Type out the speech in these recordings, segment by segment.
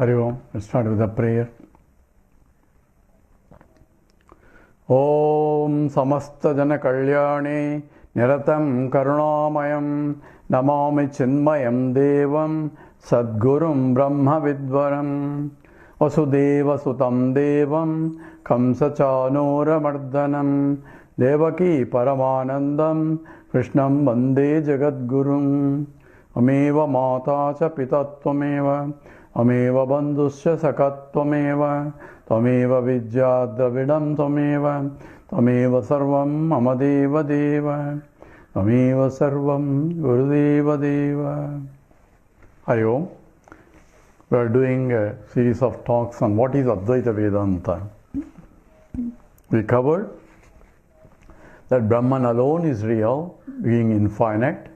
Hari Om. Let's start with a prayer. Om Samasta Jana Kalyane Niratam Karunamayam Namami Chinmayam Devam Sadgurum Brahma Vidvaram Vasudeva Sutam Devam Kamsachanora Mardanam Devaki Paramanandam Krishnam Vande Jagadgurum Ameva Mata Cha Pitattvameva Ameva Bandhusya Sakatvameva Tameva Vidya Dravidam Tameva Tameva Sarvam Mamadeva Deva Tameva Sarvam Gurudeva Deva. Hari Om. We are doing a series of talks on what is Advaita Vedanta. We covered that Brahman alone is real, being infinite,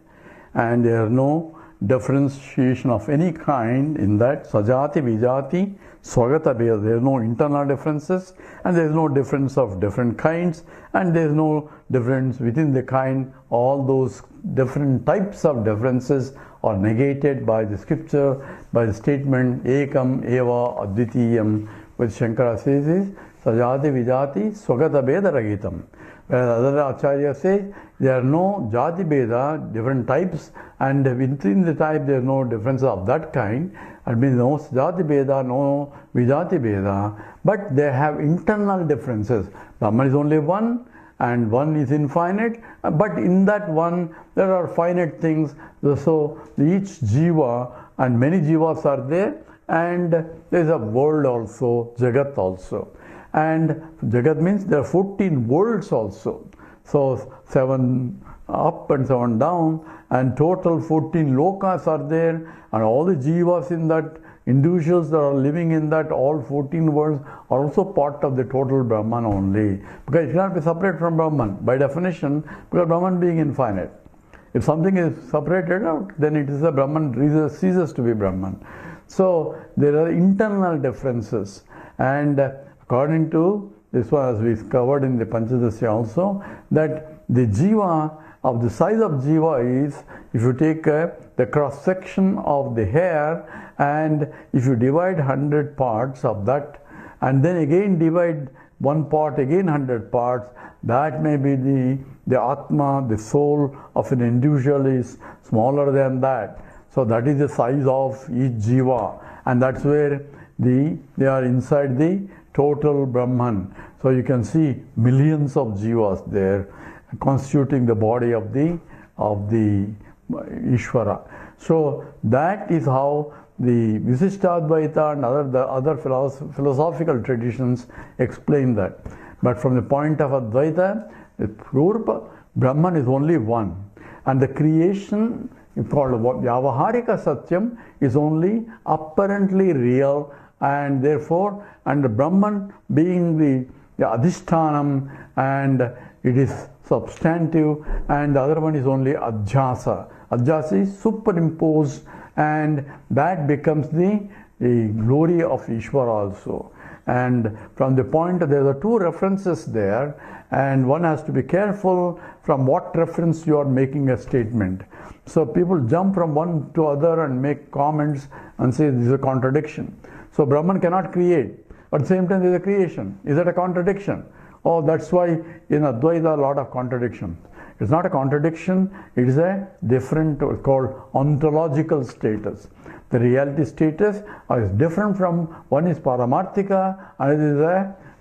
and there is no differentiation of any kind in that. Sajati, Vijati, Swagata Bheda. There is no internal differences, and there is no difference of different kinds, and there is no difference within the kind. All those different types of differences are negated by the scripture, by the statement Ekam Eva Advitiyam, which Shankara says is Sajati, Vijati, Swagata Bheda Rahitam. Whereas other Acharya say there are no Jati Bheda, different types, and within the type there is no difference of that kind. It means no Jati Bheda, no Vijati Bheda, but they have internal differences. Brahman is only one, and one is infinite, but in that one there are finite things. So each jiva and many jivas are there, and there is a world also, Jagat also. And Jagat means there are 14 worlds also. So 7 up and 7 down, and total 14 lokas are there, and all the jivas in that, individuals that are living in that, all 14 worlds are also part of the total Brahman only. Because it cannot be separate from Brahman by definition, because Brahman being infinite. If something is separated out, then it is a Brahman, ceases to be Brahman. So there are internal differences, and according to this one, as we covered in the Panchadasya also, that the jiva, of the size of jiva is, if you take the cross section of the hair, and if you divide 100 parts of that, and then again divide one part, again 100 parts, that may be the Atma, the soul of an individual is smaller than that. So that is the size of each jiva, and that's where they are inside the total Brahman. So you can see millions of jivas there constituting the body of the Ishvara. So that is how the Visishtadvaita and other philosophical traditions explain that. But from the point of Advaita, the pure Brahman is only one, and the creation called Vyavaharika Satyam is only apparently real, and therefore, and the Brahman being the Adhishtanam, and it is substantive, and the other one is only Adhyasa. Adhyasa is superimposed, and that becomes the glory of Ishvara also. And from the point, there are two references there, and one has to be careful from what reference you are making a statement. So people jump from one to other and make comments and say this is a contradiction. So Brahman cannot create, but at the same time there is a creation. Is that a contradiction? Oh, that's why in Advaita a lot of contradictions. It's not a contradiction, it is a different, called ontological status. The reality status is different from, one is Paramarthika, and it is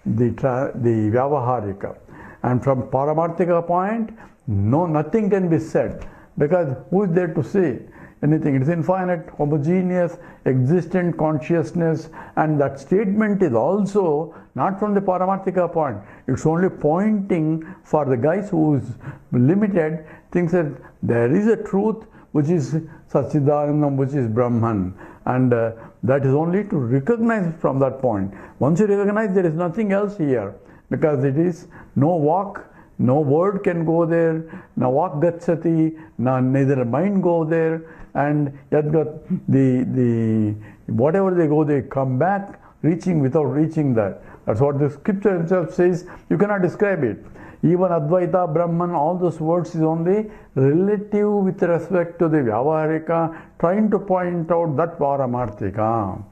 the Vyavaharika. And from Paramarthika point, nothing can be said, because who is there to say anything? It is infinite, homogeneous, existent consciousness, and that statement is also not from the Paramarthika point. It's only pointing for the guys who is limited, thinks that there is a truth which is Satchidanandam, which is Brahman, and that is only to recognize from that point. Once you recognize, there is nothing else here, because it is no walk, no word can go there, na vak gacchati, neither mind go there, and the whatever they go, they come back reaching without reaching that. That's what the scripture itself says. You cannot describe it. Even Advaita, Brahman, all those words is only relative with respect to the Vyavaharika, trying to point out that Paramarthika.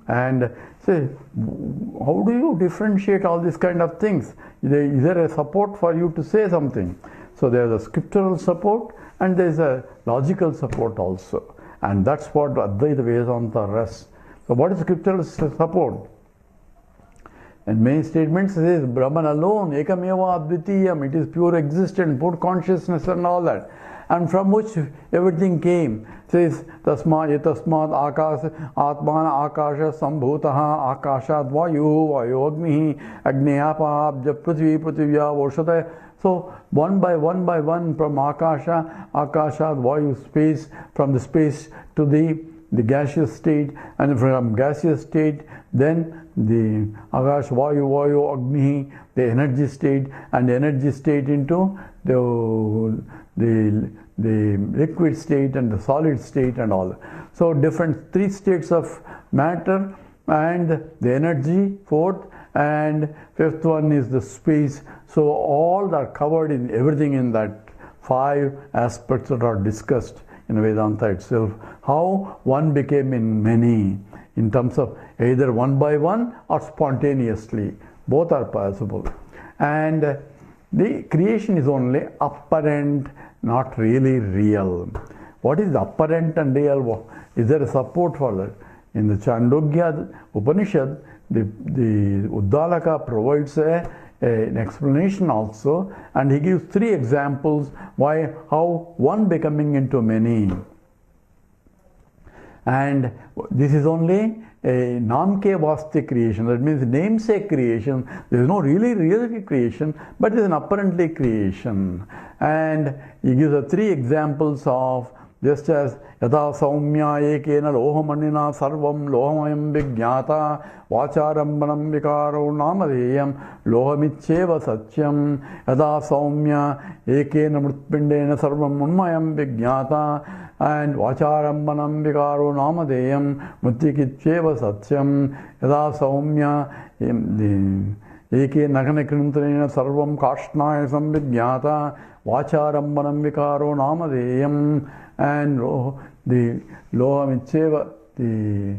And say, how do you differentiate all these kind of things? Is there a support for you to say something? So there is a scriptural support and there is a logical support also. And that's what Advaita Vedanta rests. So what is scriptural support? And many statements says Brahman alone, Ekameva Advitiyam, it is pure existence, pure consciousness and all that. And from which everything came. Says Tasma Yatasmat Atmana Akasha Sambhutaha Akashat Vayu Vayu Agnihi Agnyapa Abja Prithvi Prithivya Voshata. So one by one from Akasha, Akashat Vayu space, from the space to the gaseous state, and from gaseous state then the Akash Vayu Vayu Agni, the energy state, and the energy state into the liquid state and the solid state and all. So different three states of matter and the energy, fourth, and fifth one is the space. So all are covered in everything in that five aspects that are discussed in Vedanta itself. How one became in many, in terms of either one by one or spontaneously. Both are possible. And the creation is only apparent, not really real. What is apparent and real? Is there a support for that? In the Chandogya Upanishad, the Uddalaka provides an explanation also, and he gives three examples how one becoming into many. And this is only a namke vaste creation, that means namesake creation. There is no really creation, but it is an apparently creation. And he gives the three examples of just as yada saumya ekena lohamanina sarvam lohamayam vigyata vacharambanam vikaro namadeyam lohamicheva satyam yada saumya ekena mritpindena sarvam unmayam vigyata and vacharambanam vikaro namadeyam mrittikicheva satyam yada saumya eke naganakrintrena sarvam kashnaya samvigyata vacharambanam vikaro namadeyam. And the Lohamicheva, the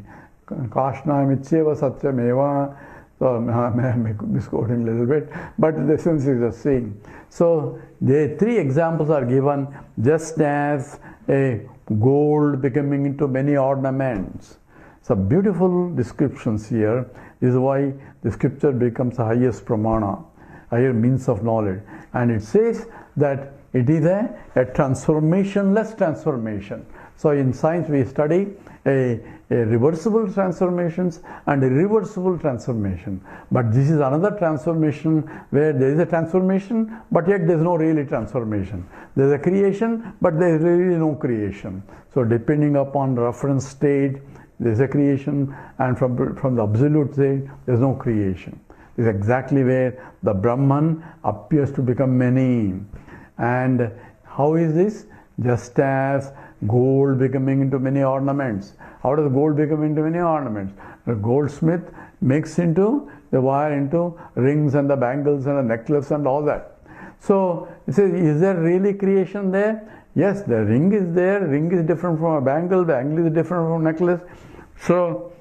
Kashnamicheva Satyameva. So I'm misquoting a little bit, but the essence is the same. So the three examples are given just as a gold becoming into many ornaments. So beautiful descriptions here. This is why the scripture becomes the highest pramana, higher means of knowledge. And it says that it is a transformationless transformation. So in science we study a reversible transformations and a reversible transformation. But this is another transformation where there is a transformation, but yet there is no really transformation. There is a creation, but there is really no creation. So depending upon reference state, there is a creation, and from the absolute state, there is no creation. This is exactly where the Brahman appears to become many. And how is this? Just as gold becoming into many ornaments. How does gold become into many ornaments? The goldsmith makes into the wire into rings and the bangles and the necklace and all that. So it says, is there really creation there? Yes, the ring is there. Ring is different from a bangle. Bangle is different from a necklace. So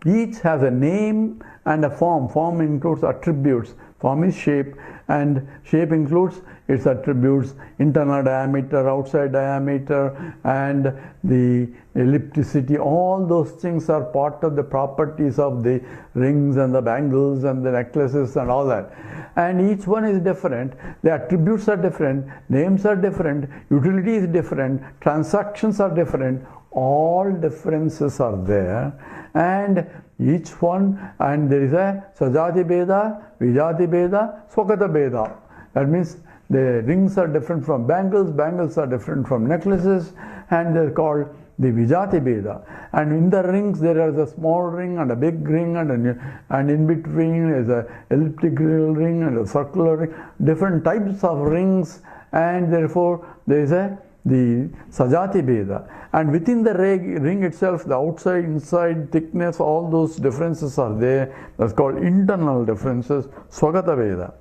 each has a name and a form. Form includes attributes. Form is shape, and shape includes its attributes, internal diameter, outside diameter, and the ellipticity. All those things are part of the properties of the rings and the bangles and the necklaces and all that. And each one is different. The attributes are different, names are different, utility is different, transactions are different. All differences are there, and each one, and there is a Sadaji Beda, Vijati Beda, Swakata Beda. That means the rings are different from bangles, bangles are different from necklaces, and they're called the Vijati Beda. And in the rings there is a small ring and a big ring, and in between is a elliptical ring and a circular ring, different types of rings, and therefore there is the Sajati Beda. And within the ring itself, the outside, inside, thickness, all those differences are there. That's called internal differences, Swagata Veda.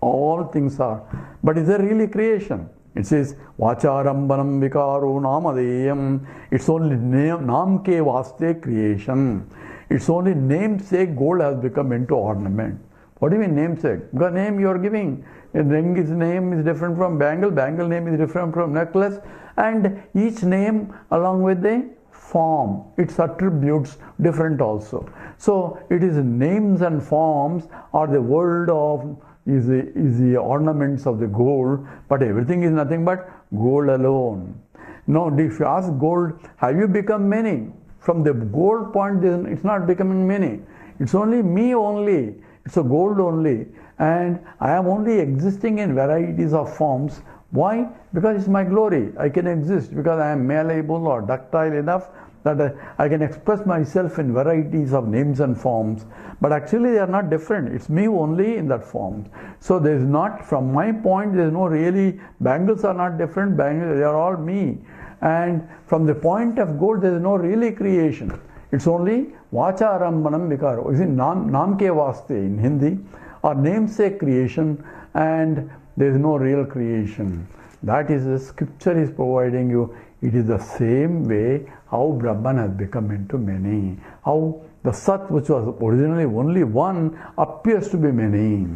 All things are. But is there really creation? It says, Vacharambanam vikaro namadeyam. It's only name, namke vaste creation. It's only namesake gold has become into ornament. What do you mean namesake? Because name you are giving. A ring's name is different from bangle, bangle name is different from necklace, and each name along with the form, its attributes different also. So it is names and forms are the world of is the ornaments of the gold, but everything is nothing but gold alone. Now if you ask gold, have you become many? From the gold point, it's not becoming many. It's only me only. It's a gold only. And I am only existing in varieties of forms. Why? Because it's my glory. I can exist because I am malleable or ductile enough that I can express myself in varieties of names and forms. But actually they are not different. It's me only in that form. So there is not, from my point, there is no really, bangles are not different, bangles, they are all me. And from the point of gold, there is no really creation. It's only Vacharambanam vikaro. Is it namke vaste in Hindi, or namesake creation, and there is no real creation. That is the scripture is providing you. It is the same way how Brahman has become into many. How the Sat, which was originally only one, appears to be many.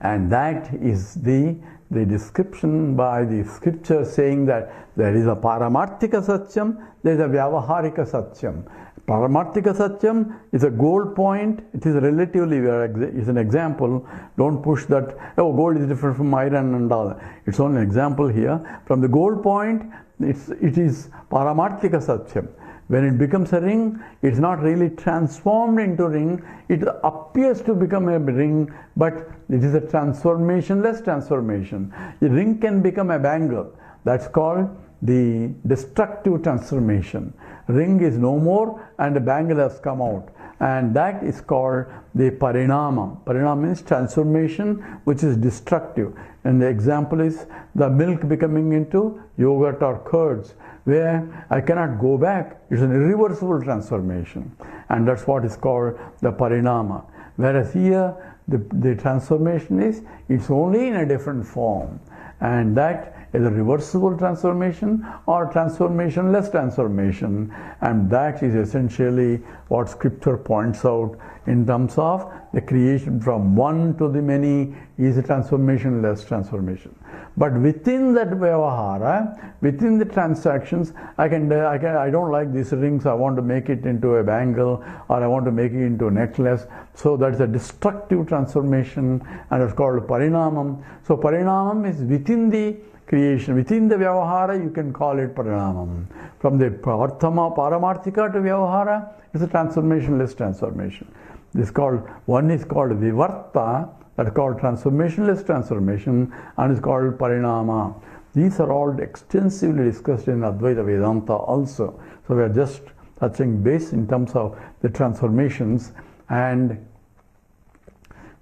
And that is the description by the scripture saying that there is a Paramarthika Satyam, there is a Vyavaharika Satyam. Paramarthika Satyam is a gold point. It is relatively, is an example. Don't push that, oh, gold is different from iron and all. It's only an example here. From the gold point, it is Paramarthika Satyam. When it becomes a ring, it's not really transformed into ring. It appears to become a ring, but it is a transformationless transformation. A ring can become a bangle. That's called the destructive transformation. Ring is no more and the bangle has come out. And that is called the parinama. Parinama means transformation which is destructive. And the example is the milk becoming into yogurt or curds, where I cannot go back. It's an irreversible transformation. And that's what is called the parinama. Whereas here, the transformation is, it's only in a different form. And that is a reversible transformation or transformationless transformation. And that is essentially what scripture points out in terms of the creation from one to the many is a transformationless transformation. But within that vyavahara, within the transactions, I don't like these rings, I want to make it into a bangle, or I want to make it into a necklace. So that's a destructive transformation, and it's called parinamam. So parinamam is within the creation, within the vyavahara, you can call it parinamam. From the paramarthika to vyavahara, it's a transformationless transformation. One is called vivarta, that is called transformationless transformation, and is called parinama. These are all extensively discussed in Advaita Vedanta also. So we are just touching base in terms of the transformations, and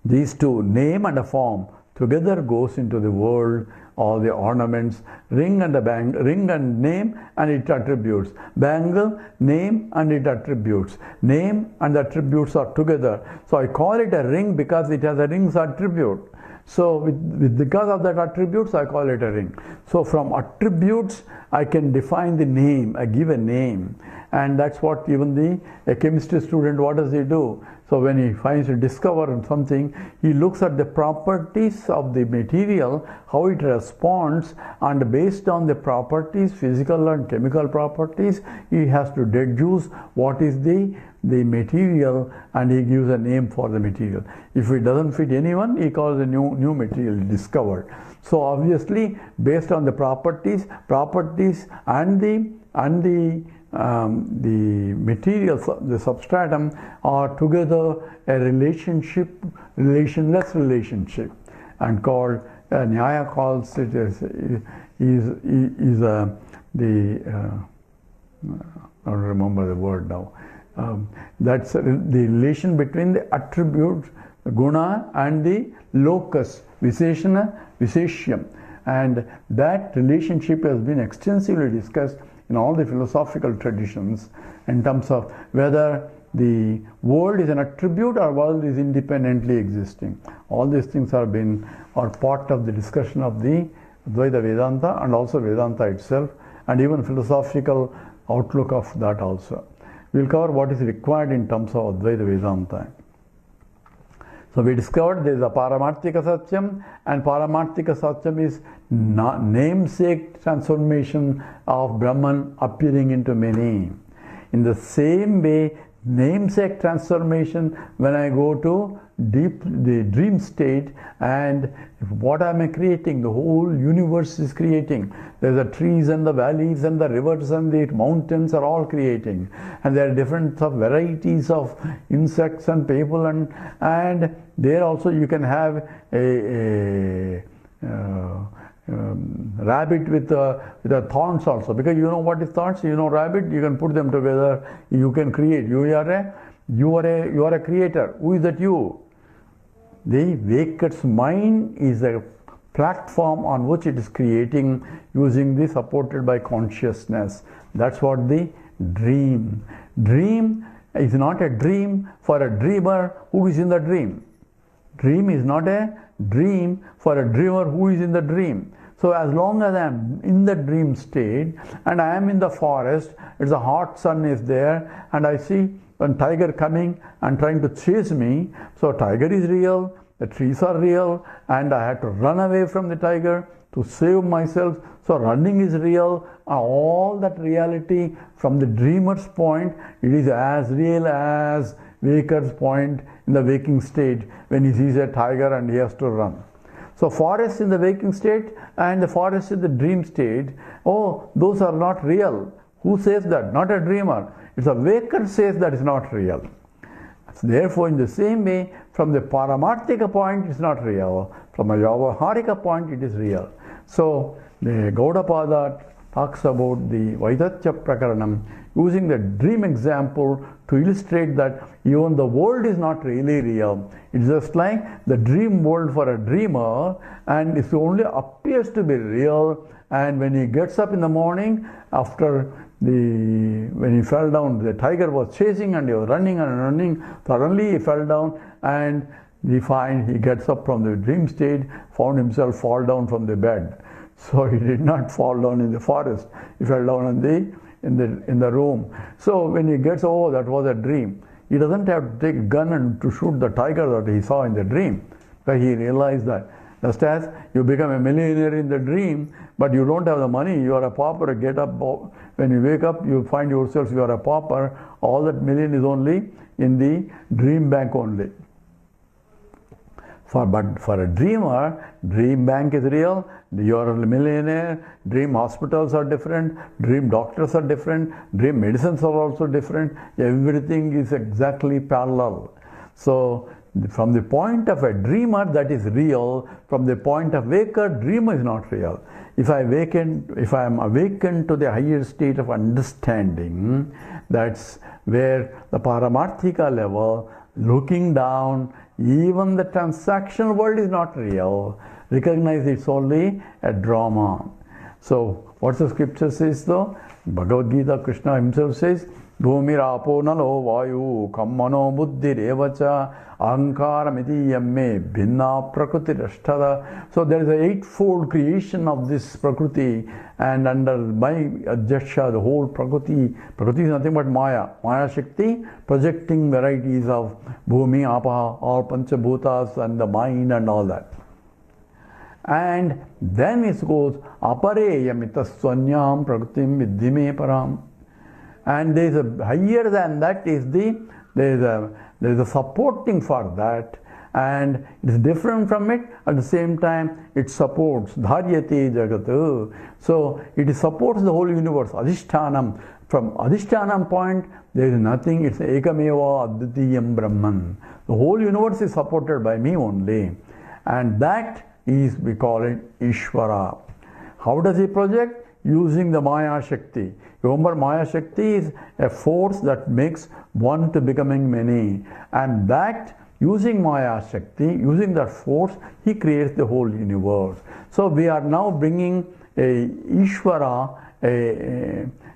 these two, name and a form, together goes into the world. All the ornaments, ring and name and its attributes. Bangle, name and its attributes. Name and the attributes are together. So I call it a ring because it has a ring's attribute. So because of that attributes, I call it a ring. So from attributes, I can define the name, I give a name. And that's what even a chemistry student, what does he do? So when he finds to discover something, he looks at the properties of the material, how it responds, and based on the properties, physical and chemical properties, he has to deduce what is the material, and he gives a name for the material. If it doesn't fit anyone, he calls a new material discovered. So obviously, based on the properties and the materials, the substratum, are together a relationless relationship, and called Nyaya calls it I don't remember the word now. That's the relation between the attributes, guna, and the locus, visheshana, visheshyam. And that relationship has been extensively discussed in all the philosophical traditions in terms of whether the world is an attribute or world is independently existing. All these things are part of the discussion of the Advaita Vedanta and also Vedanta itself, and even philosophical outlook of that also. We'll cover what is required in terms of Advaita Vedanta. So we discovered there is a Paramarthika Satyam, and Paramarthika Satyam is namesake transformation of Brahman appearing into many. In the same way, namesake transformation when I go to the dream state, and what am I creating? The whole universe is creating. There's the trees and the valleys and the rivers and the mountains are all creating, and there are different varieties of insects and people, and there also you can have a rabbit with the thorns also, because you know what is thorns, you know rabbit, you can put them together, you can create. You are a creator. Who is that you? The waker's mind is a platform on which it is creating, using the supported by consciousness. That's what the dream. Dream is not a dream for a dreamer who is in the dream. Dream is not a dream for a dreamer who is in the dream. So as long as I am in the dream state and I am in the forest, it's a hot sun is there, and I see a tiger coming and trying to chase me. So tiger is real, the trees are real, and I had to run away from the tiger to save myself. So running is real. All that reality from the dreamer's point, it is as real as waker's point in the waking state when he sees a tiger and he has to run. So forest in the waking state and the forest in the dream state, oh, those are not real. Who says that? Not a dreamer. It's a waker says that is not real. Therefore, in the same way, from the Paramarthika point, it's not real. From a Vyavaharika point, it is real. So, the Gaudapada talks about the Vaitatya Prakaranam, using the dream example to illustrate that even the world is not really real. It's just like the dream world for a dreamer, and it only appears to be real. And when he gets up in the morning, when he fell down, the tiger was chasing and he was running and running. Suddenly he fell down, and he gets up from the dream state, found himself fall down from the bed. So he did not fall down in the forest. He fell down in the room. So when he gets, oh, that was a dream. He doesn't have to take a gun and to shoot the tiger that he saw in the dream. But he realized that just as you become a millionaire in the dream, but you don't have the money, you are a pauper, get up. When you wake up, you find yourself, you are a pauper. All that million is only in the dream bank only. But for a dreamer, dream bank is real, you are a millionaire, dream hospitals are different, dream doctors are different, dream medicines are also different, everything is exactly parallel. So, from the point of a dreamer, that is real. From the point of waker, dream is not real. If I am awakened to the higher state of understanding, that's where the Paramarthika level, looking down, even the transactional world is not real. Recognize it's only a drama. So, what the scripture says though? Bhagavad Gita, Krishna himself says, Bhumirapo nalo vayu kammano buddhi revacha ahankaramiti yamme bhinna prakriti rashtada. So there is an eightfold creation of this prakriti, and under my adhyaksha, the whole prakriti is nothing but Maya. Maya Shakti projecting varieties of Bhumi, Apaha, all Panchabhutas and the mind and all that. And then it goes apareyamita swanyam prakritim viddhime param. And there is a higher than that is there is a supporting for that, and it is different from it. At the same time, it supports dharyate jagat. So it supports the whole universe. Adhishtanam. From Adhishtanam point, there is nothing. It's ekameva advitiyam Brahman. The whole universe is supported by me only, and that is, we call it Ishvara. How does he project? Using the Maya Shakti. Remember, Maya Shakti is a force that makes one to becoming many, and that using Maya Shakti, using that force, he creates the whole universe. So we are now bringing a Ishvara,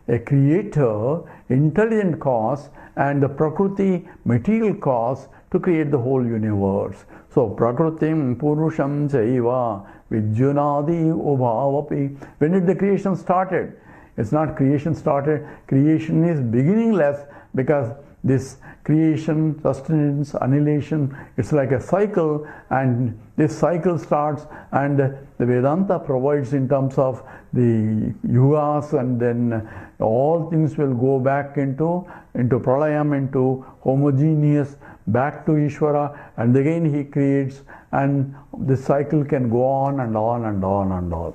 a creator, intelligent cause, and the Prakriti, material cause, to create the whole universe. So Prakritim Purusham Chaiva Vijunadi Ubhavapi. When did the creation started? It's not creation started. Creation is beginningless because this creation, sustenance, annihilation, it's like a cycle, and this cycle starts, and the Vedanta provides in terms of the yugas, and then all things will go back into pralayam, into homogeneous, back to Ishvara, and again he creates, and this cycle can go on and on and on and on.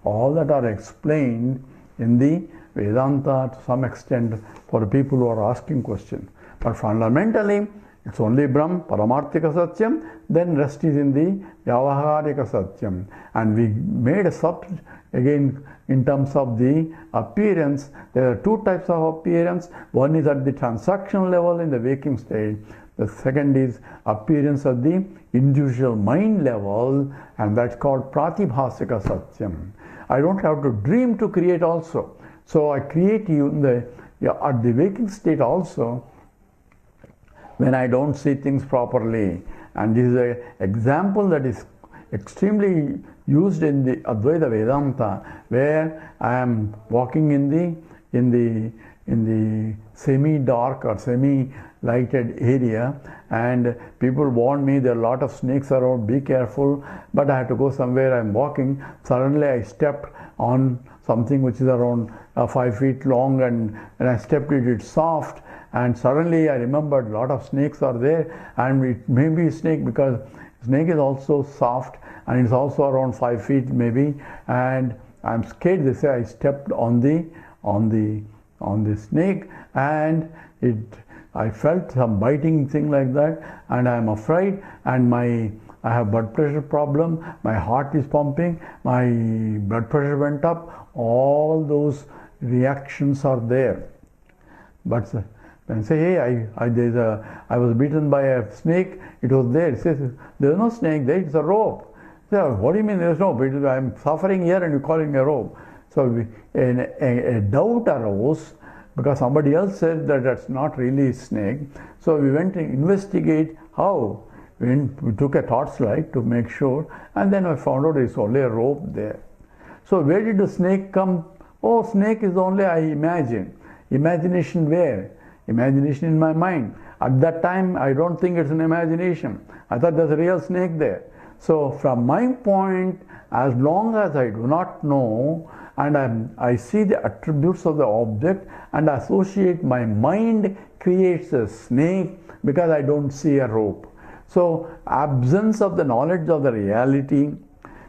All that are explained in the Vedanta to some extent for people who are asking questions. But fundamentally, it's only Brahm, Paramarthika Satyam, then rest is in the Vyavaharika Satyam. And we made a again, in terms of the appearance, there are two types of appearance. One is at the transaction level in the waking state. The second is appearance at the individual mind level, and that's called Pratibhasika Satyam. I don't have to dream to create also. So I create you in at the waking state also, when I don't see things properly. And this is an example that is extremely used in the Advaita Vedanta, where I am walking in the semi-dark or semi-lighted area, and people warn me there are a lot of snakes around, be careful, but I have to go somewhere. I'm walking, suddenly I stepped on something which is around 5 feet long, and when I stepped it's soft, and suddenly I remembered a lot of snakes are there, and it may be a snake because snake is also soft and it's also around 5 feet maybe, and I'm scared. They say I stepped on the snake, and I felt some biting thing like that, and I'm afraid, and I have blood pressure problem, my heart is pumping, my blood pressure went up, all those reactions are there. But when I say, hey, I was beaten by a snake, it was there. It says, there's no snake there, it's a rope. So, what do you mean there's no? I'm suffering here and you're calling me a rope. So a doubt arose because somebody else said that that's not really a snake. So we went to investigate how. We took a torchlight to make sure, and then I found out it's only a rope there. So where did the snake come? Oh, snake is only I imagine. Imagination where? Imagination in my mind. At that time, I don't think it's an imagination. I thought there's a real snake there. So from my point, as long as I do not know, and I see the attributes of the object and associate, my mind creates a snake because I don't see a rope. So absence of the knowledge of the reality,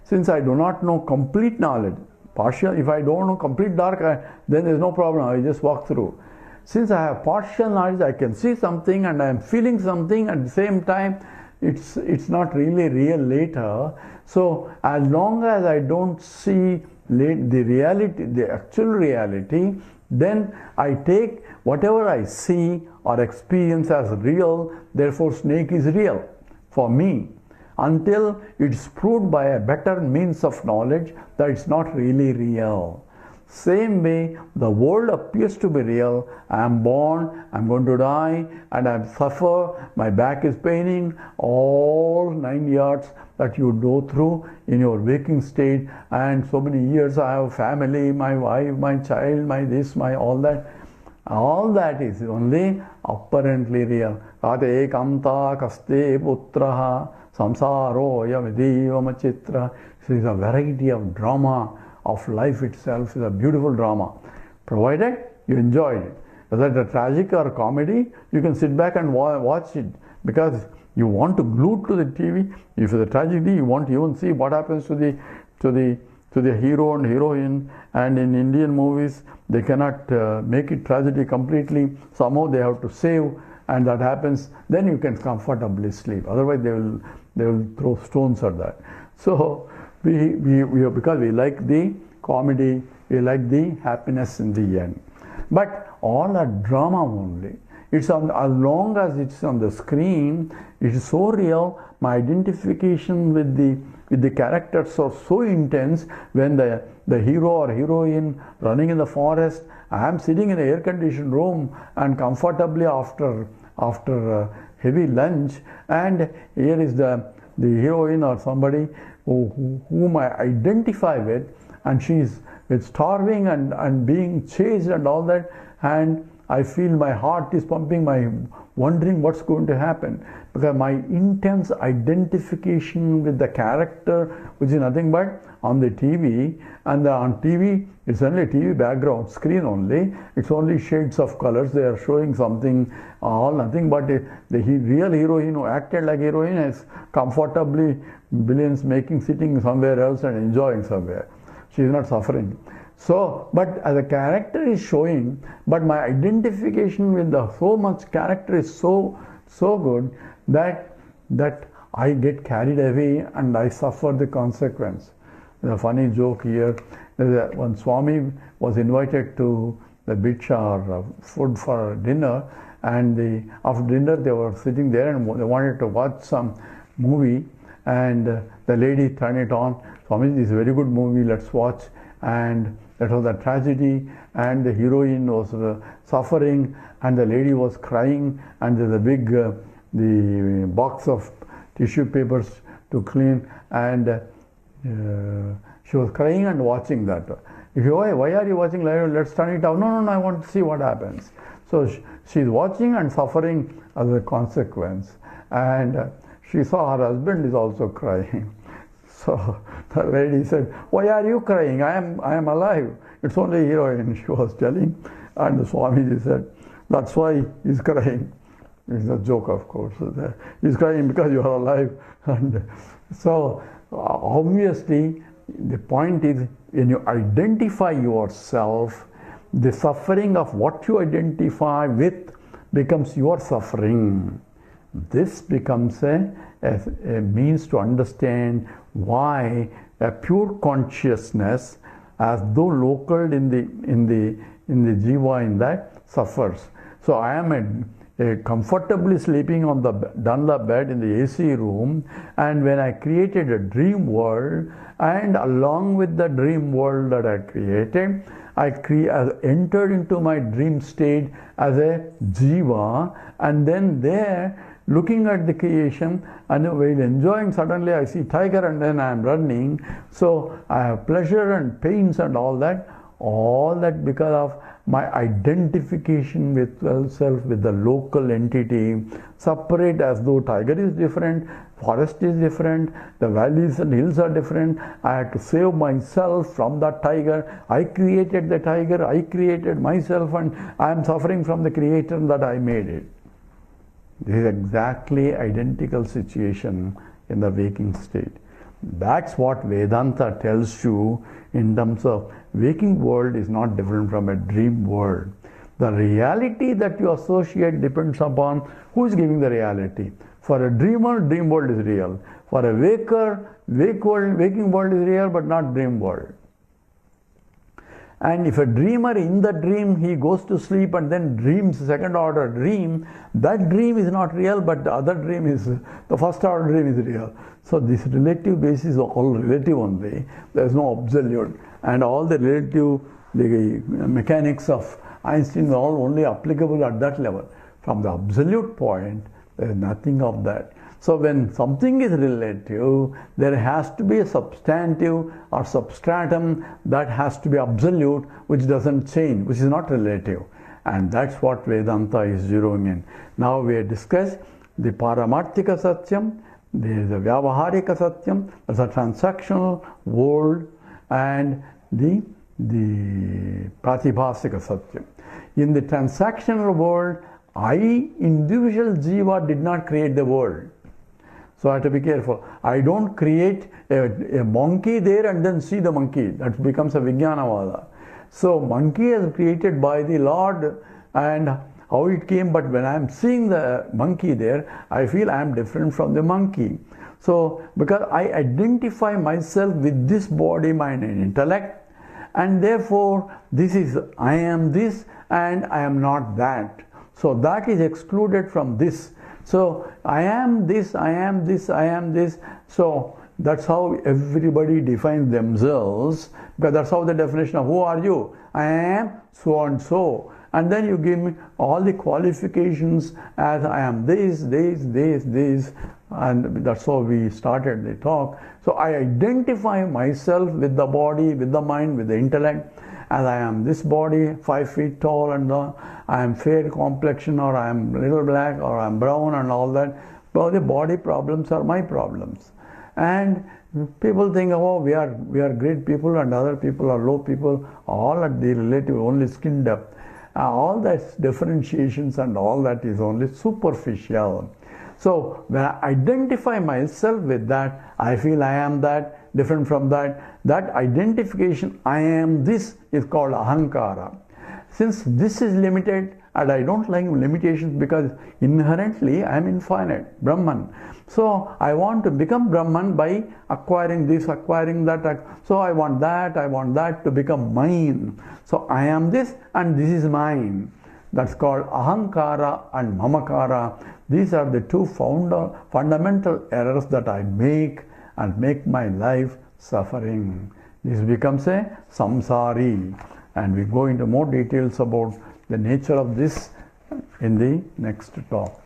since I do not know complete knowledge, partial, if I don't know complete dark, then there's no problem, I just walk through. Since I have partial knowledge, I can see something and I am feeling something at the same time, it's not really real later. So as long as I don't see the reality, the actual reality, then I take whatever I see or experience as real, therefore snake is real for me, until it's proved by a better means of knowledge that it's not really real. Same way, the world appears to be real. I am born, I'm going to die, and I suffer, my back is paining, all 9 yards that you go through in your waking state, and so many years I have family, my wife, my child, my this, my all that. All that is only apparently real. Kate kamta kaste putraha samsaro yamidiva machitra. So it's a variety of drama of life itself, is a beautiful drama, provided you enjoy it. Whether it's a tragic or comedy, you can sit back and watch it because you want to glue to the TV. If it's a tragedy, you want to even see what happens to the hero and heroine. And in Indian movies, they cannot make it tragedy completely. Somehow they have to save, and that happens. Then you can comfortably sleep. Otherwise, they will throw stones at that. So because we like the comedy, we like the happiness in the end. But all that drama only. It's as long as it's on the screen, it is so real. My identification with the characters are so intense. When the hero or heroine running in the forest, I am sitting in an air-conditioned room and comfortably after heavy lunch, and here is the the heroine or somebody whom I identify with, and she's starving and being chased and all that, and I feel my heart is pumping, wondering what's going to happen, because my intense identification with the character, which is nothing but on the TV, and on TV it's only TV background screen only, it's only shades of colors, they are showing something, all nothing but the real heroine who acted like heroine is comfortably billions making, sitting somewhere else and enjoying somewhere. She is not suffering. So, but as a character is showing, but my identification with the so much character is so good that I get carried away and I suffer the consequence. There's a funny joke here. One Swami was invited to the bhiksha or food for dinner, and after dinner they were sitting there and they wanted to watch some movie, and the lady turned it on. Swami, this is a very good movie, let's watch. And that was a tragedy, and the heroine was suffering, and the lady was crying, and there's a big the box of tissue papers to clean, and she was crying and watching that. If you, why are you watching live? Let's turn it off. No, I want to see what happens. So she's watching and suffering as a consequence, and she saw her husband is also crying. So the lady said, "Why are you crying? I am alive. It's only heroine," she was telling. And the Swamiji said, "That's why he's crying." It's a joke, of course. He's crying because you are alive. And so obviously the point is, when you identify yourself, the suffering of what you identify with becomes your suffering. This becomes a means to understand why a pure consciousness, as though local in the jiva, in that, suffers. So I am comfortably sleeping on the Dunlop bed in the AC room, and when I created a dream world, and along with the dream world that I created, I entered into my dream state as a jiva, and then there, looking at the creation and while enjoying, suddenly I see tiger and then I am running. So I have pleasure and pains and all that because of my identification with self, with the local entity, separate, as though tiger is different, forest is different, the valleys and hills are different. I had to save myself from that tiger. I created the tiger, I created myself, and I am suffering from the creator that I made it. This is exactly identical situation in the waking state. That's what Vedanta tells you in terms of waking world is not different from a dream world. The reality that you associate depends upon who is giving the reality. For a dreamer, dream world is real. For a waker, waking world is real but not dream world. And if a dreamer, in the dream he goes to sleep and then dreams second order dream, that dream is not real, but the other dream is, the first order dream is real. So this relative basis is all relative only. There is no absolute. And all the relative, the mechanics of Einstein are all only applicable at that level. From the absolute point, there is nothing of that. So when something is relative, there has to be a substantive or substratum that has to be absolute, which doesn't change, which is not relative. And that's what Vedanta is zeroing in. Now we have discussed the Paramarthika Satyam, there is a Vyavaharika Satyam, there's a transactional world, and the Pratibhasika Satyam. In the transactional world, individual jiva, did not create the world. So I have to be careful. I don't create a monkey there and then see the monkey. That becomes a Vijnanavada. So monkey is created by the Lord and how it came, but when I am seeing the monkey there, I feel I am different from the monkey. So because I identify myself with this body, mind and intellect, and therefore this is, I am this and I am not that. So that is excluded from this. So I am this, I am this, I am this. So that's how everybody defines themselves, because that's how the definition of who are you? I am so and so. and then you give me all the qualifications as I am this, and that's how we started the talk. So I identify myself with the body, with the mind, with the intellect, as I am this body, 5 feet tall, and I am fair complexion, or I am little black, or I am brown, and all that. Well, the body problems are my problems. And people think, oh, we are great people and other people are low people, all at the relative, only skin depth. All that differentiations and all that is only superficial. So when I identify myself with that, I feel I am that, different from that. That identification, I am this, is called ahankara. Since this is limited, and I don't like limitations because inherently I am infinite, Brahman. So I want to become Brahman by acquiring this, acquiring that. So I want that to become mine. So I am this and this is mine. That's called ahankara and mamakara. These are the two fundamental errors that I make and make my life suffering. This becomes a samsari. And we go into more details about the nature of this in the next talk.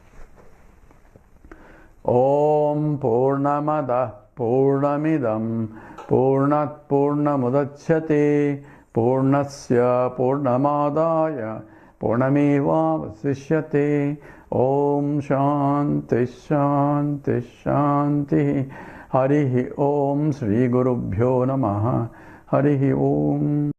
Om Purnamada Purnamidam Purnat Purnamudachyate Purnasya Purnamadaya Purnameva Vasishyate. Om Shanti Shanti Shanti. Harihi Om Sri Gurubhyo Namaha. Harihi Om.